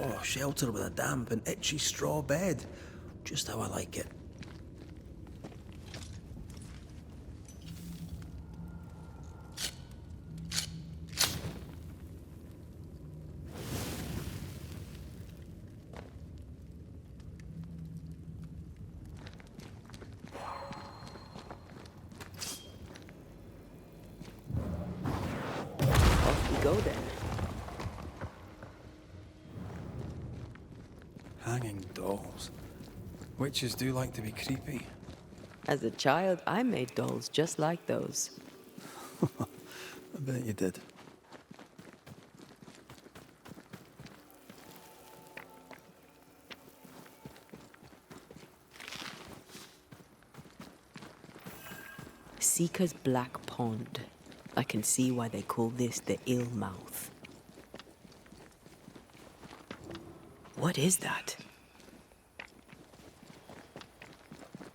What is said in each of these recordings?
Oh, shelter with a damp and itchy straw bed. Just how I like it. Off we go then. Hanging dolls. Witches do like to be creepy. As a child, I made dolls just like those. I bet you did. Seeker's Black Pond. I can see why they call this the ill mouth. What is that?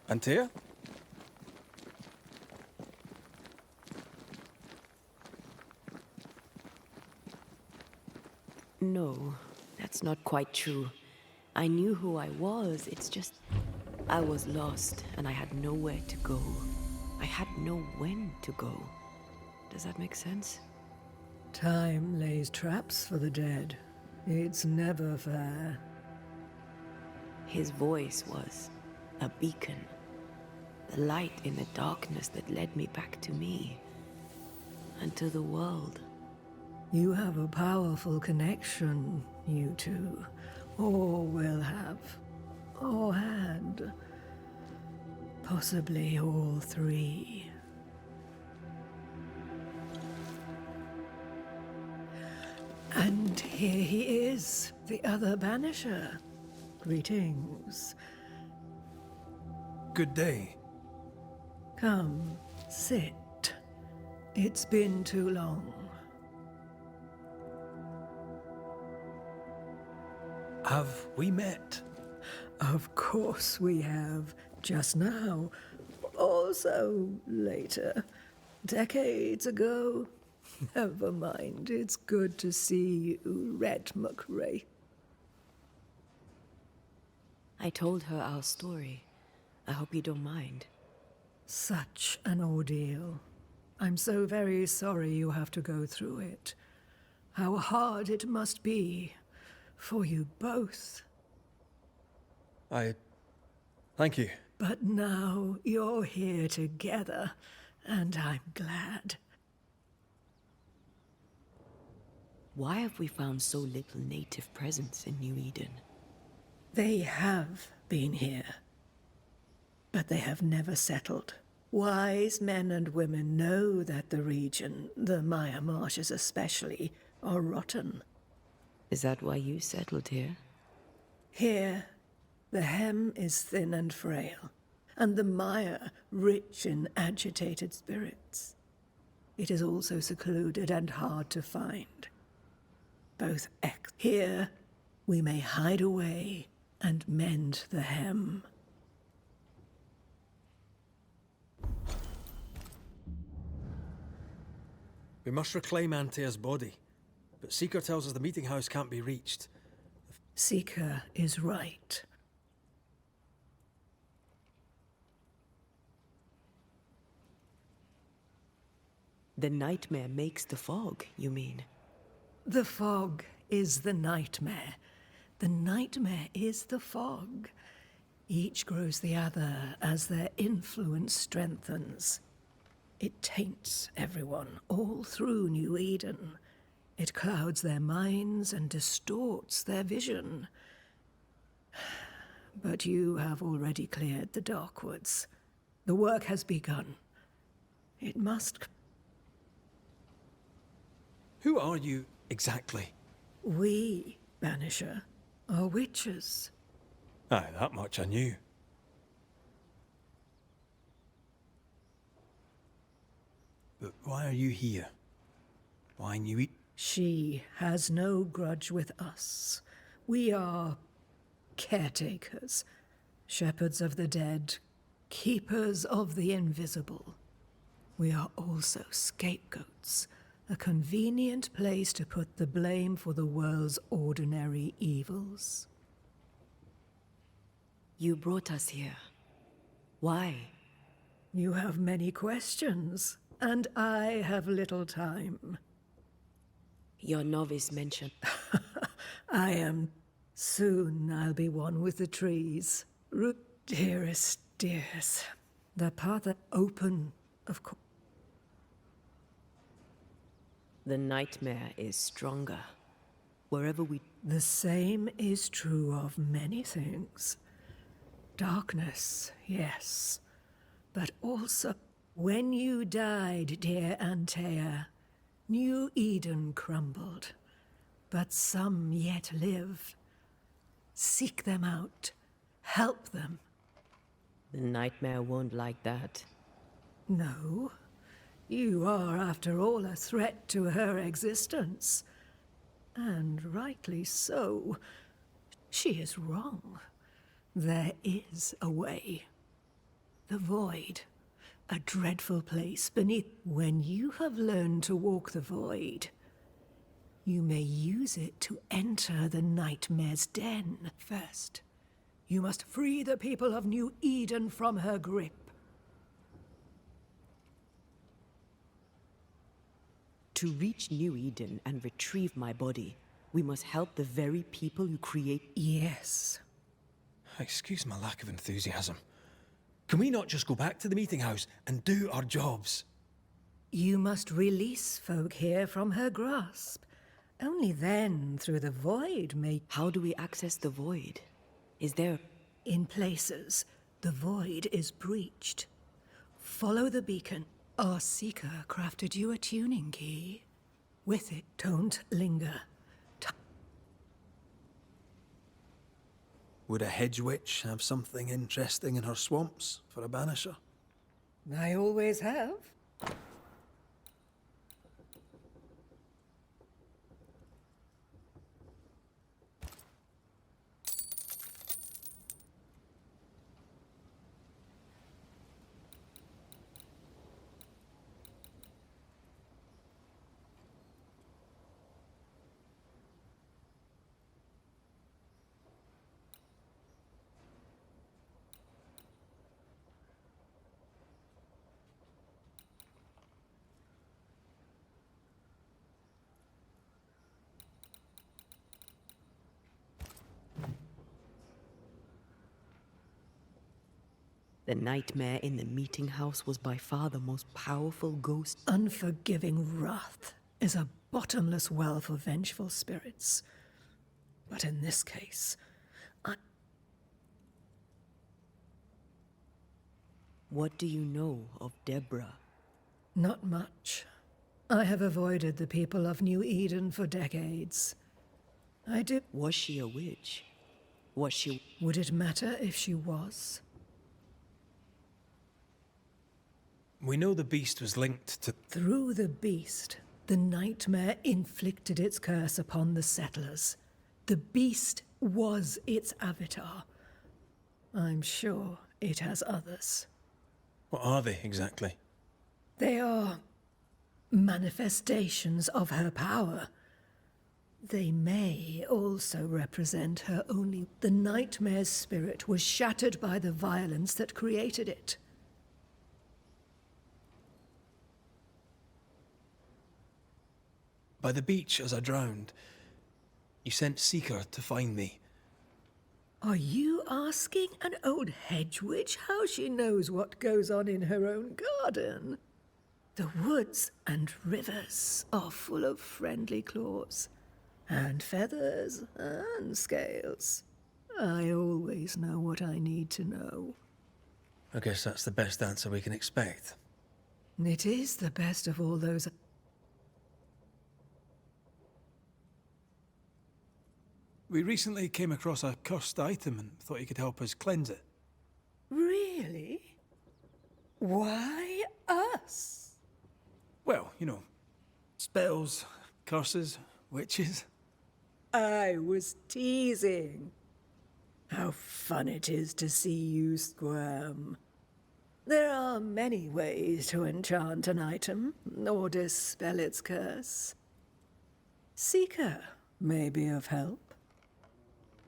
Antea? No, that's not quite true. I knew who I was, it's just... I was lost, and I had nowhere to go. I had no when to go. Does that make sense? Time lays traps for the dead. It's never fair. His voice was a beacon. The light in the darkness that led me back to me. And to the world. You have a powerful connection, you two. Or will have. Or had. Possibly all three. And here he is, the other Banisher. Greetings. Good day. Come, sit. It's been too long. Have we met? Of course we have. Just now. Also later. Decades ago. Never mind. It's good to see you, Red McRae. I told her our story. I hope you don't mind. Such an ordeal. I'm so very sorry you have to go through it. How hard it must be for you both. Thank you. But now you're here together, and I'm glad. Why have we found so little native presence in New Eden? They have been here, but they have never settled. Wise men and women know that the region, the Maya Marshes especially, are rotten. Is that why you settled here? Here, the hem is thin and frail, and the mire rich in agitated spirits. It is also secluded and hard to find. Both here, we may hide away and mend the hem. We must reclaim Antea's body, but Seeker tells us the meeting house can't be reached. Seeker is right. The nightmare makes the fog, you mean? The fog is the nightmare. The nightmare is the fog. Each grows the other as their influence strengthens. It taints everyone, all through New Eden. It clouds their minds and distorts their vision. But you have already cleared the Darkwoods. The work has begun. It must... Who are you exactly? We, Banisher, are witches. Aye, that much I knew. But why are you here? Why New Eden? She has no grudge with us. We are caretakers. shepherds of the dead, keepers of the invisible. We are also scapegoats, a convenient place to put the blame for the world's ordinary evils. You brought us here. Why? You have many questions, and I have little time. Your novice mentioned. I am. Soon I'll be one with the trees. Dearest, dears. The path that open, of course. The nightmare is stronger. Wherever we... The same is true of many things. Darkness, yes. But also, when you died, dear Antea, New Eden crumbled. But some yet live. Seek them out. Help them. The nightmare won't like that. No. You are, after all, a threat to her existence. And rightly so. She is wrong. There is a way. The void. A dreadful place beneath. When you have learned to walk the void, you may use it to enter the nightmare's den. First, you must free the people of New Eden from her grip. To reach New Eden and retrieve my body, we must help the very people who create... Yes. Excuse my lack of enthusiasm. Can we not just go back to the meeting house and do our jobs? You must release folk here from her grasp. Only then, through the void, may... How do we access the void? Is there... In places, the void is breached. Follow the beacon. Our seeker crafted you a tuning key. With it, don't linger. Would a hedge witch have something interesting in her swamps for a banisher? I always have. The nightmare in the meeting house was by far the most powerful ghost. Unforgiving wrath is a bottomless well for vengeful spirits. But in this case, What do you know of Deborah? not much. I have avoided the people of New Eden for decades. I did... Was she a witch? Was she... Would it matter if she was? We know the beast was linked to... Through the beast, the nightmare inflicted its curse upon the settlers. The beast was its avatar. I'm sure it has others. What are they, exactly? They are manifestations of her power. They may also represent her only... The nightmare's spirit was shattered by the violence that created it. By the beach as I drowned, you sent Seeker to find me. Are you asking an old hedge witch how she knows what goes on in her own garden? The woods and rivers are full of friendly claws, and feathers and scales. I always know what I need to know. I guess that's the best answer we can expect. It is the best of all those... We recently came across a cursed item and thought you could help us cleanse it. Really? Why us? Well, you know, spells, curses, witches. I was teasing. How fun it is to see you squirm. There are many ways to enchant an item or dispel its curse. Seeker may be of help.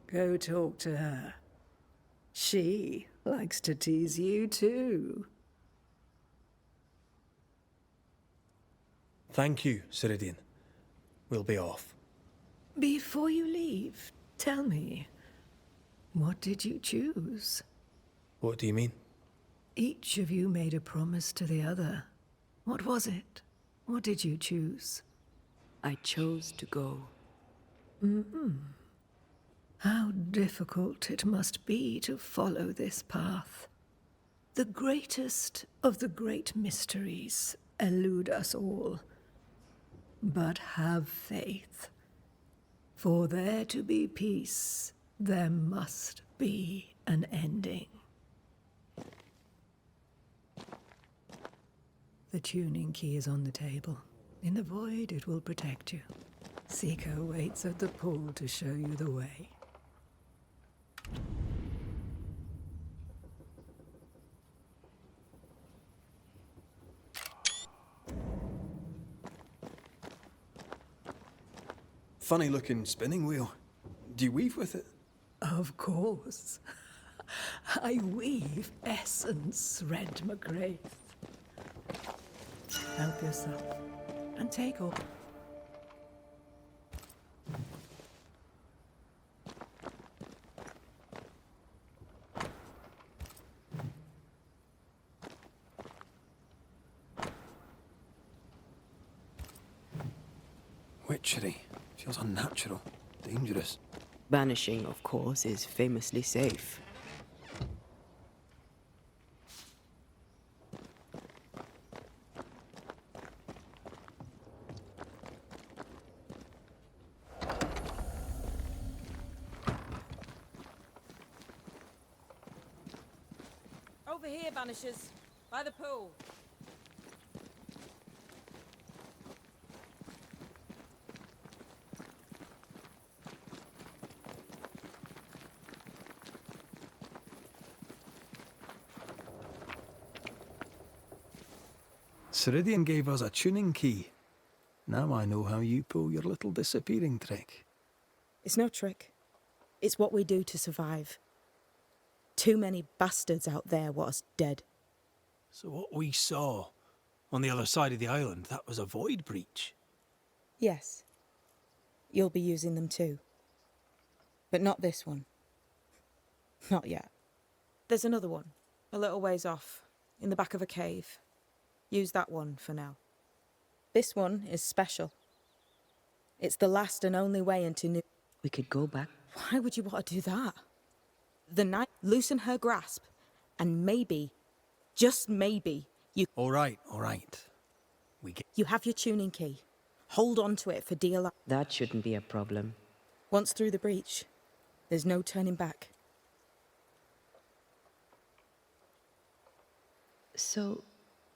Go talk to her. She likes to tease you too. Thank you, Siridean. We'll be off. Before you leave, tell me, what did you choose? What do you mean? Each of you made a promise to the other. What was it? What did you choose? I chose to go. How difficult it must be to follow this path. The greatest of the great mysteries elude us all. But have faith. For there to be peace, there must be an ending. The tuning key is on the table. In the void, it will protect you. Seeker waits at the pool to show you the way. Funny looking spinning wheel. Do you weave with it? Of course. I weave essence, Red McGrath. Help yourself and take all. Witchery. Feels unnatural. Dangerous. Banishing, of course, is famously safe. Over here, Banishers. By the pool. Siridean gave us a tuning key. Now I know how you pull your little disappearing trick. It's no trick. It's what we do to survive. Too many bastards out there want us dead. So what we saw on the other side of the island, that was a void breach? Yes. You'll be using them too. But not this one. Not yet. There's another one, a little ways off, in the back of a cave. Use that one for now. This one is special. It's the last and only way into New... We could go back. Why would you want to do that? The night, loosen her grasp, and maybe, just maybe, All right. We get... you have your tuning key. Hold on to it for dear life. That shouldn't be a problem. Once through the breach, there's no turning back. So,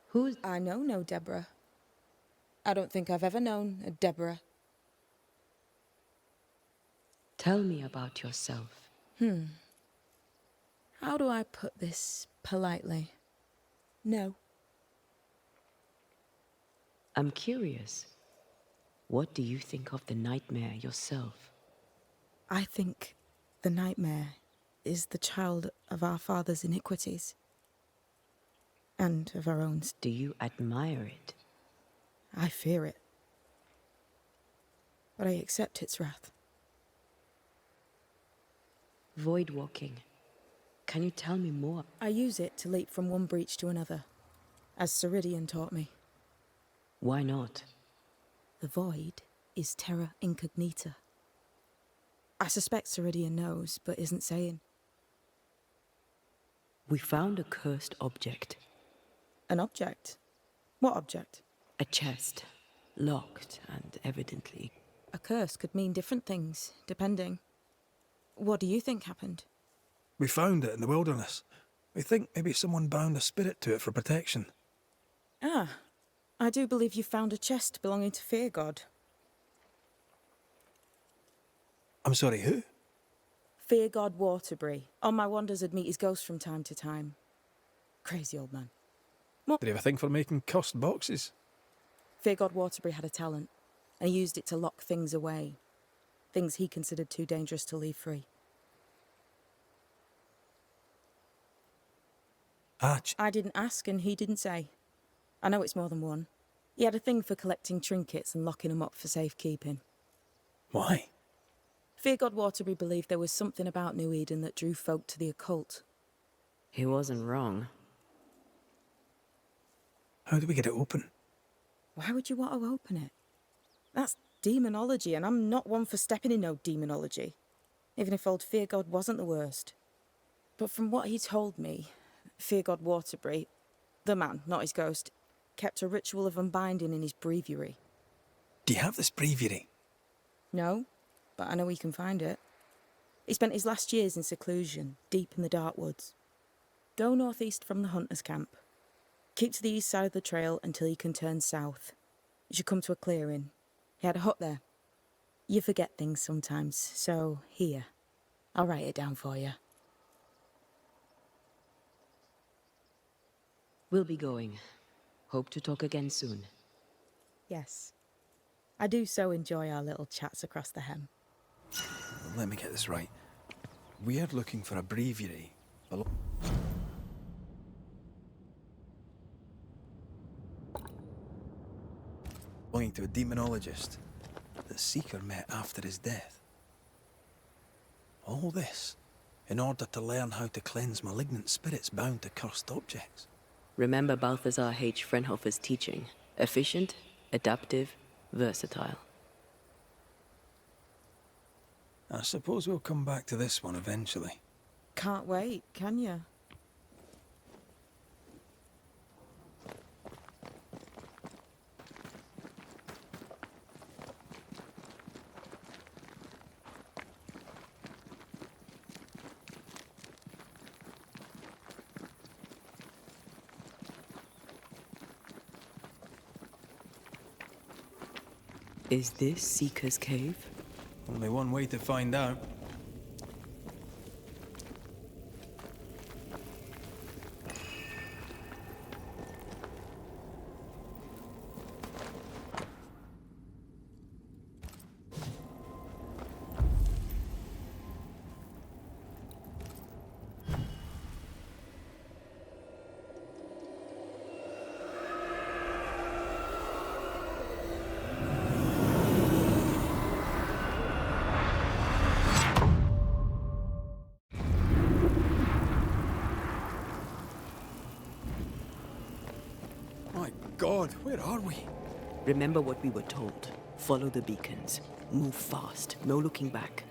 who's... I know no Deborah. I don't think I've ever known a Deborah. Tell me about yourself. How do I put this politely? No. I'm curious. What do you think of the nightmare yourself? I think the nightmare is the child of our father's iniquities. And of our own. Do you admire it? I fear it. But I accept its wrath. Void walking. Can you tell me more? I use it to leap from one breach to another, as Siridean taught me. Why not? The void is terra incognita. I suspect Siridean knows, but isn't saying. We found a cursed object. An object? What object? A chest. Locked and evidently... A curse could mean different things, depending. What do you think happened? We found it in the wilderness. We think maybe someone bound a spirit to it for protection. Ah, I do believe you found a chest belonging to Fear God. I'm sorry, who? Fear God Waterbury. On my wanders, I'd meet his ghost from time to time. Crazy old man. Did he have a thing for making cussed boxes? Fear God Waterbury had a talent, and he used it to lock things away. Things he considered too dangerous to leave free. I didn't ask and he didn't say. I know it's more than one. He had a thing for collecting trinkets and locking them up for safekeeping. Why? Fear God Waterbury believed there was something about New Eden that drew folk to the occult. He wasn't wrong. How do we get it open? Why would you want to open it? That's demonology, and I'm not one for stepping in no demonology. Even if old Fear God wasn't the worst. But from what he told me, Fear God Waterbury, the man, not his ghost, kept a ritual of unbinding in his breviary. Do you have this breviary? No, but I know he can find it. He spent his last years in seclusion, deep in the dark woods. Go northeast from the hunter's camp. Keep to the east side of the trail until you can turn south. You should come to a clearing. He had a hut there. You forget things sometimes, so here. I'll write it down for you. We'll be going. Hope to talk again soon. Yes. I do so enjoy our little chats across the hem. Let me get this right. We're looking for a breviary. Belonging to a demonologist that Seeker met after his death. All this in order to learn how to cleanse malignant spirits bound to cursed objects. Remember Balthazar H. Frenhofer's teaching. Efficient, adaptive, versatile. I suppose we'll come back to this one eventually. Can't wait, can you? Is this Seeker's Cave? Only one way to find out. My God, where are we? Remember what we were told. Follow the beacons. Move fast. No looking back.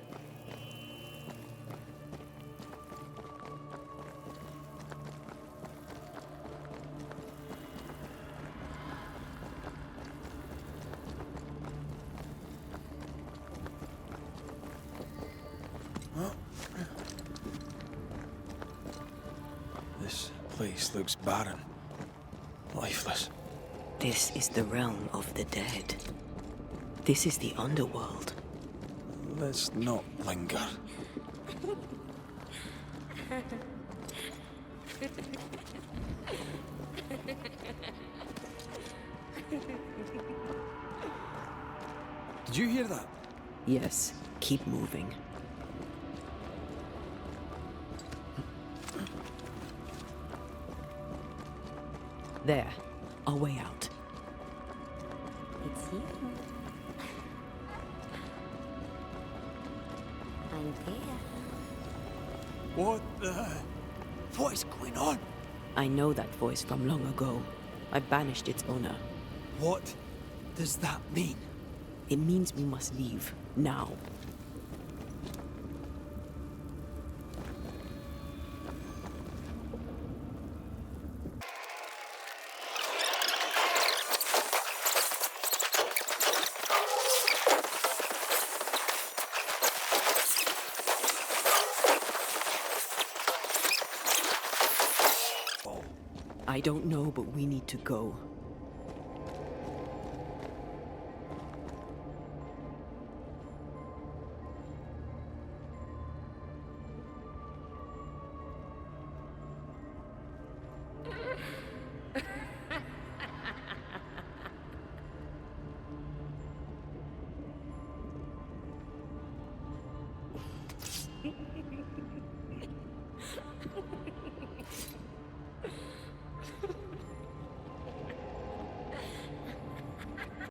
This place looks barren. Lifeless. This is the realm of the dead. This is the underworld. Let's not linger. Did you hear that? Yes, keep moving. There, our way out. It's you. I'm there. What is going on? I know that voice from long ago. I banished its owner. What does that mean? It means we must leave, now. I don't know, but we need to go.